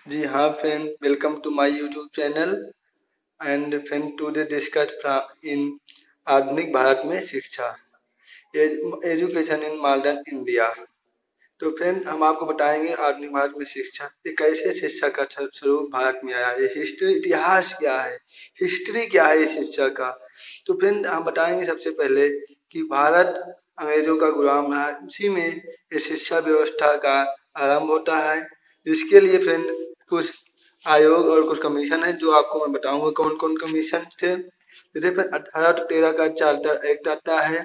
जी हाँ friend, welcome to my YouTube channel and friend today discuss in आधुनिक भारत में शिक्षा एजुकेशन इन मॉडर्न इंडिया। तो फ्रेंड हम आपको बताएंगे आधुनिक भारत में शिक्षा एक कैसे शिक्षा का स्वरूप भारत में आया, ये हिस्ट्री इतिहास क्या है, हिस्ट्री क्या है इस शिक्षा का। तो फ्रेंड हम बताएंगे सबसे पहले कि भारत अंग्रेजों का गुलाम रहा, उसी में ये शिक्षा व्यवस्था का आरंभ होता है। इसके लिए फ्रेंड कुछ आयोग और कुछ कमीशन है जो आपको मैं बताऊंगा कौन कौन कमीशन थे। जैसे फ्रेंड 1813 का चार्टर एक्ट आता है,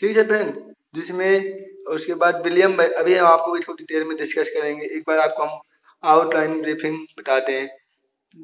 ठीक है फ्रेंड, जिसमें उसके बाद अभी हम आपको इसको डिटेल में डिस्कस करेंगे। एक बार आपको हम आउटलाइन ब्रीफिंग बताते हैं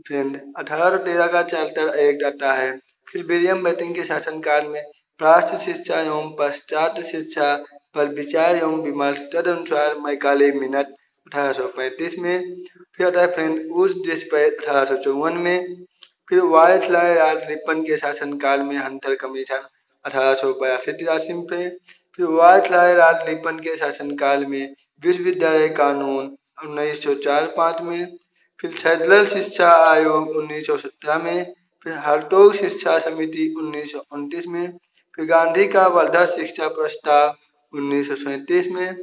फ्रेंड। 1813 का चार्टर एक्ट आता है, फिर विलियम बेंटिंक के शासनकाल में प्राच्य शिक्षा एवं पश्चात शिक्षा पर विचार एवं विमर्श तदनुसार मैकाले मिनट 1835 में, फिर आता है फ्रेंड उस डिस्पैच 1854 में, फिर वायसराय राज रिपन के शासनकाल में हंटर कमीशन 1882-83 में, फिर वायसराय राज रिपन के शासनकाल में विश्वविद्यालय कानून 1904-5 में, फिर फेडरल शिक्षा आयोग 1917 में, फिर हरतोग शिक्षा समिति 1929 में, फिर गांधी का वर्धा शिक्षा प्रस्ताव 1937 में,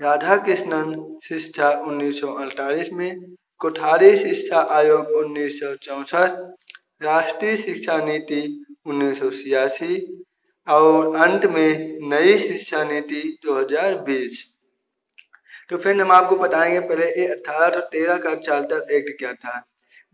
राधा कृष्णन शिक्षा 1948 में, कोठारी शिक्षा आयोग 1964, राष्ट्रीय शिक्षा नीति 1986 और अंत में नई शिक्षा नीति 2020। तो फ्रेंड हम आपको बताएंगे पहले ये 1813 का चार्टर एक्ट क्या था,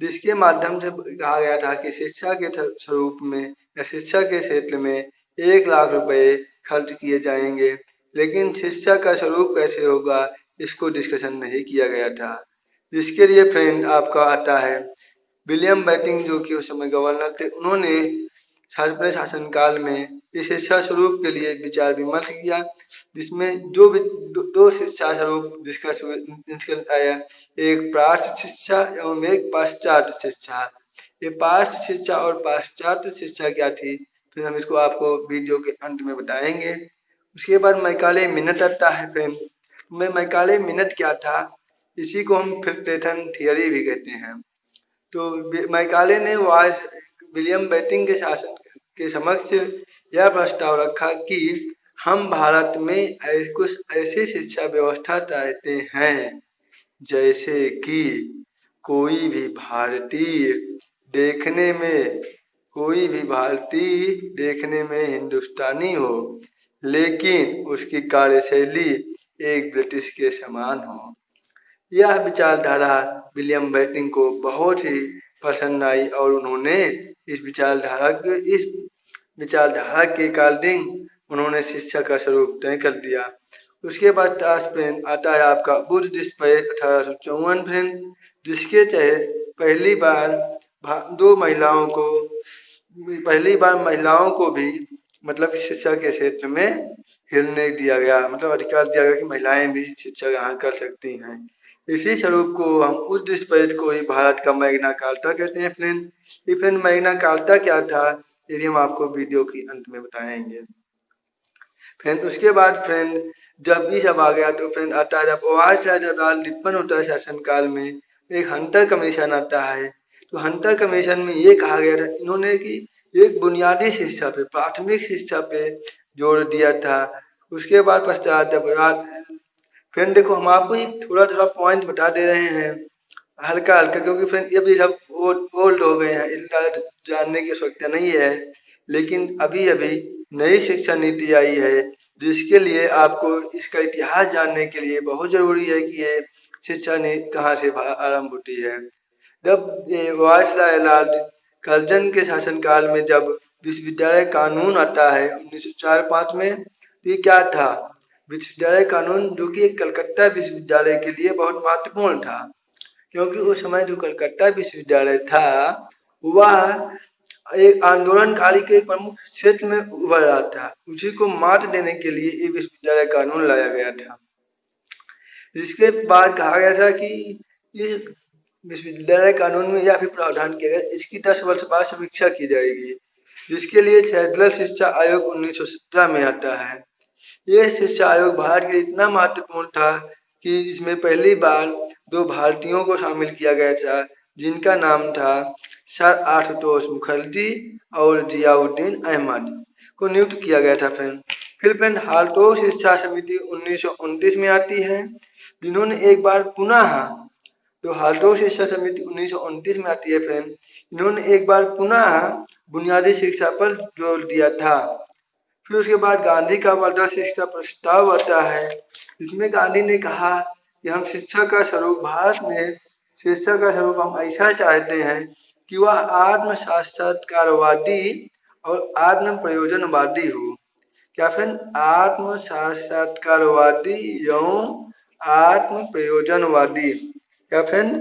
जिसके माध्यम से कहा गया था कि शिक्षा के स्वरूप में या शिक्षा के क्षेत्र में 1 लाख रुपए खर्च किए जाएंगे, लेकिन शिक्षा का स्वरूप कैसे होगा इसको डिस्कशन नहीं किया गया था। जिसके लिए फ्रेंड आपका आता है विलियम बेंटिक जो कि उस समय गवर्नर थे, उन्होंने अपने शासनकाल में इस शिक्षा स्वरूप के लिए विचार विमर्श किया, जिसमें दो शिक्षा स्वरूप डिस्कस हुए निकल आया, एक प्राच्य शिक्षा एवं एक पाश्चात्य शिक्षा। ये पाश्चात्य शिक्षा और पाश्चात्य शिक्षा क्या थी, फिर हम इसको आपको वीडियो के अंत में बताएंगे। उसके बाद मैकाले मिनट आता है फ्रेंड। मैकाले मिनट क्या था, इसी को हम फिल्ट्रेशन थियरी भी कहते हैं। तो मैकाले ने विलियम बेंटिक के शासन के समक्ष यह प्रस्ताव रखा कि हम भारत में कुछ ऐसी शिक्षा व्यवस्था चाहते हैं जैसे कि कोई भी भारतीय देखने में कोई भी भारतीय देखने में हिंदुस्तानी हो, लेकिन उसकी कार्यशैली एक ब्रिटिश के समान हो। यह विचारधारा विलियम बेंटिक को बहुत ही पसंद आई और उन्होंने इस विचारधारा के अकॉर्डिंग उन्होंने शिक्षा का स्वरूप तय कर दिया। उसके बाद फ्रेंड आता है आपका बुद्ध डिस्पैच 1854 फ्रेंड, जिसके तहत पहली बार महिलाओं को भी मतलब शिक्षा के क्षेत्र में हिलने दिया गया, मतलब अधिकार दिया गया कि महिलाएं भी शिक्षा ग्रहण कर सकती हैं। इसी स्वरूप को हम उस डिस्पैच को ही भारत का मैग्ना कार्टा कहते हैं फ्रेंड। ये फ्रेंड मैग्ना कार्टा क्या था ये हम आपको वीडियो के अंत में बताएंगे। फ्रेंड उसके बाद फ्रेंड जब ये सब आ गया तो फ्रेंड आता है जब राज रिपन होता है शासनकाल में, एक हंटर कमीशन आता है। तो हंटर कमीशन में ये कहा गया था इन्होंने कि एक बुनियादी शिक्षा पे, प्राथमिक शिक्षा पे जोर दिया था। उसके बाद पश्चात फ्रेंड देखो हम आपको एक थोड़ा थोड़ा पॉइंट बता दे रहे हैं हल्का हल्का, क्योंकि फ्रेंड ये भी सब ओल्ड हो गए हैं, इसलिए जानने की आवश्यकता नहीं है। लेकिन अभी अभी नई शिक्षा नीति आई है, जिसके लिए आपको इसका इतिहास जानने के लिए बहुत जरूरी है कि ये शिक्षा नीति कहाँ से आरंभ होती है। जब ये वायसराय लॉर्ड कर्जन के शासनकाल में जब विश्वविद्यालय कानून आता है 1904-5 में, ये क्या था विश्वविद्यालय कानून, जो कि कलकत्ता विश्वविद्यालय के लिए बहुत महत्वपूर्ण था, क्योंकि उस समय जो कलकत्ता विश्वविद्यालय था वह एक आंदोलनकारी के एक प्रमुख क्षेत्र में उभर रहा था। उसी को मात देने के लिए ये विश्वविद्यालय कानून लाया गया था, जिसके बाद कहा गया था कि इस विश्वविद्यालय कानून में यह भी प्रावधान किया गया इसकी 10 वर्ष बाद समीक्षा की जाएगी, जिसके लिए फेडरल शिक्षा आयोग 1917 में आता है। यह शिक्षा आयोग भारत के इतना महत्वपूर्ण था कि इसमें पहली बार 2 भारतीयों को शामिल किया गया था, जिनका नाम था सर आशुतोष मुखर्जी और जियाउद्दीन अहमद को नियुक्त किया गया था फ्रेंड। फिर फ्रेंड हाल्टो शिक्षा समिति 1929 में आती है, जिन्होंने एक बार पुनः जो हाल्टो शिक्षा समिति 1929 में आती है फ्रेंड, इन्होंने एक बार पुनः बुनियादी शिक्षा पर जोर दिया था। फिर उसके बाद गांधी का वर्धा शिक्षा प्रस्ताव आता है, जिसमें गांधी ने कहा कि हम शिक्षा का स्वरूप भारत में शिक्षा का स्वरूप हम ऐसा चाहते हैं कि वह आत्म साक्षात्कारवादी और आत्म प्रयोजनवादी हो। क्या फ्रेंड? आत्म साक्षात्कारवादी एवं आत्म प्रयोजनवादी। क्या फ्रेंड?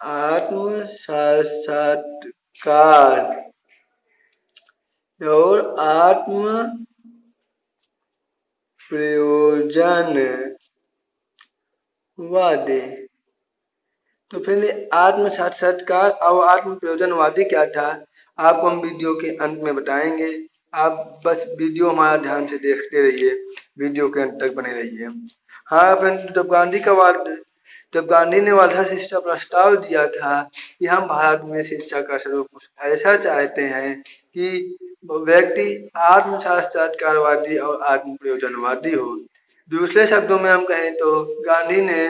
आत्म साक्षात्कार और आत्म प्रयोजनवादी। तो फिर आत्म साक्षात्कार और आत्म प्रयोजनवादी क्या था, आपको हम वीडियो के अंत में बताएंगे। आप बस वीडियो हमारा ध्यान से देखते रहिए, वीडियो के अंत तक बने रहिए। हाँ फ्रेंड, जब गांधी ने वर्धा शिक्षा प्रस्ताव दिया था कि हम भारत में शिक्षा का स्वरूप कुछ ऐसा चाहते हैं कि व्यक्ति आत्म साक्षात्कारवादी और आत्म प्रयोजनवादी हो। दूसरे शब्दों में हम कहें तो गांधी ने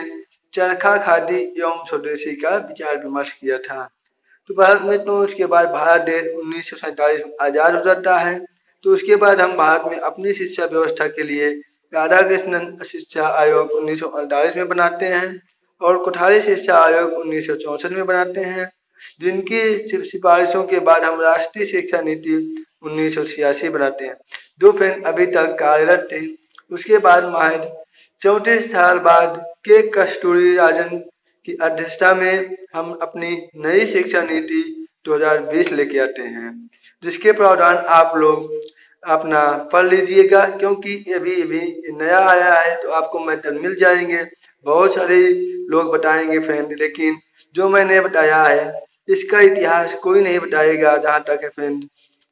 चरखा खादी एवं स्वदेशी का विचार विमर्श किया था। तो भारत में तो उसके बाद भारत देश 1947 में आजाद हो जाता है। तो उसके बाद हम भारत में अपनी शिक्षा व्यवस्था के लिए राधा कृष्णन शिक्षा आयोग 1948 में बनाते हैं और कोठारी शिक्षा आयोग 1964 में बनाते हैं, जिनकी सिफारिशों के बाद हम राष्ट्रीय शिक्षा नीति 1986 बनाते हैं, जो फ्रेंड अभी तक कार्यरत थी। उसके बाद महज 34 साल बाद के कस्तूरी राजन की अध्यक्षता में हम अपनी नई शिक्षा नीति 2020 लेके आते हैं, जिसके प्रावधान आप लोग अपना पढ़ लीजिएगा, क्योंकि अभी नया आया है तो आपको मेथड मिल जाएंगे। बहुत सारे लोग बताएंगे फ्रेंड, लेकिन जो मैंने बताया है इसका इतिहास कोई नहीं बताएगा जहाँ तक है फ्रेंड।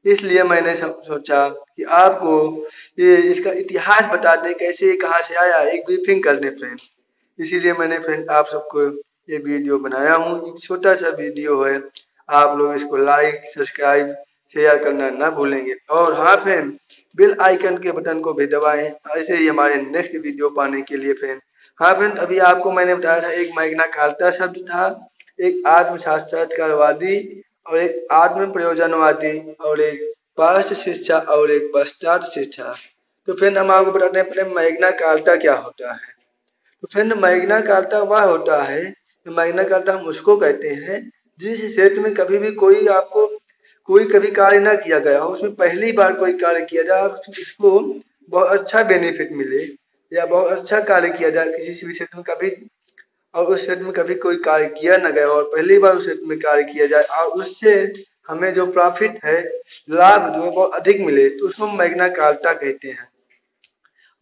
इसलिए मैंने सोचा कि आपको ये इसका इतिहास बता दें, कैसे कहाँ से आया, एक ब्रीफिंग कर दें फ्रेंड। इसीलिए मैंने फ्रेंड आप सबको ये वीडियो बनाया हूँ। एक छोटा सा वीडियो है, आप लोग इसको लाइक सब्सक्राइब शेयर करना ना भूलेंगे। और हाँ फ्रेंड, बेल आइकन के बटन को भी दबाएं, ऐसे ही हमारे नेक्स्ट वीडियो पाने के लिए फ्रेंड। हाँ फ्रेंड, अभी आपको मैंने बताया था एक मैग्ना कार्टा शब्द था, एक आत्म साक्षात्कारवादी और एक आत्म प्रयोजनवादी और एक पाश्च शिक्षा और एक पश्चात शिक्षा। तो फ्रेंड हम आपको बताते हैं पहले मैग्ना कार्टा क्या होता है। तो फ्रेंड मैग्ना कार्टा वह होता है, मैग्ना कार्टा हम उसको कहते हैं जिस क्षेत्र में कभी भी कोई कभी कार्य ना किया गया हो, उसमें पहली बार कोई कार्य किया जाए और उसको बहुत अच्छा बेनिफिट मिले या बहुत अच्छा कार्य किया जाए किसी भी क्षेत्र में कभी, और उस क्षेत्र में कभी कोई कार्य किया न गया और पहली बार उस क्षेत्र में कार्य किया जाए और उससे हमें जो प्रॉफिट है, लाभ जो है बहुत अधिक मिले, तो उसको हम मैग्ना कार्टा कहते हैं।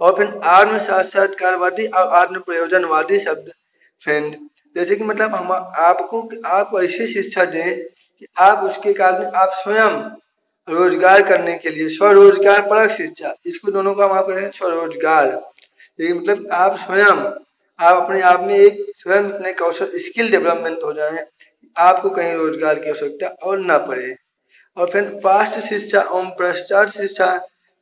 और फिर आत्म साक्षात्कारवादी और आत्म प्रयोजनवादी शब्द फ्रेंड, जैसे कि मतलब हम आप ऐसी शिक्षा दें कि आप उसके कारण आप स्वयं रोजगार करने के लिए स्वरोजगार परक शिक्षा, इसको दोनों का हम आप करें स्वरोजगार। ये मतलब आप स्वयं आप अपने आप में एक स्वयं इतने कौशल स्किल डेवलपमेंट हो जाए, आपको कहीं रोजगार की आवश्यकता और ना पड़े। और फिर पास्ट शिक्षा एवं पश्चात शिक्षा,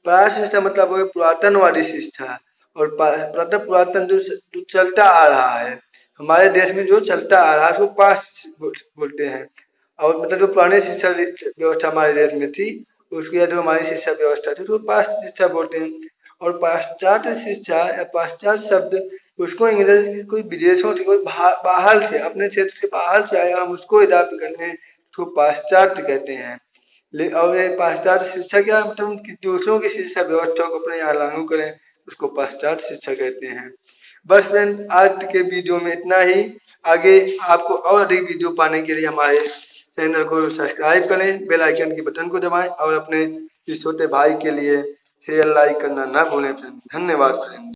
पास्ट शिक्षा मतलब वो पुरातनवादी शिक्षा, और पुरातन जो चलता आ रहा है हमारे देश में, जो चलता आ रहा है उसको पास्ट बोलते हैं। और मतलब जो पुरानी शिक्षा व्यवस्था हमारे देश में थी, उसकी जो हमारी शिक्षा व्यवस्था थी उसको पास्ट शिक्षा बोलते हैं। और पाश्चात शिक्षा या पाश्चात शब्द उसको अंग्रेजी कोई विदेशों से कोई बाहर से अपने क्षेत्र से बाहर से आया, हम उसको अडॉप्ट करने उसको पाश्चात्य कहते हैं। और ये पाश्चात्य शिक्षा क्या मतलब कि दूसरों की शिक्षा व्यवस्था को अपने यहाँ लागू करें, उसको पाश्चात्य शिक्षा कहते हैं। बस फ्रेंड, आज के वीडियो में इतना ही। आगे आपको और अधिक वीडियो पाने के लिए हमारे चैनल को सब्सक्राइब करें, बेल आइकन के बटन को दबाएं और अपने इस छोटे भाई के लिए शेयर लाइक करना ना भूलें फ्रेंड। धन्यवाद फ्रेंड।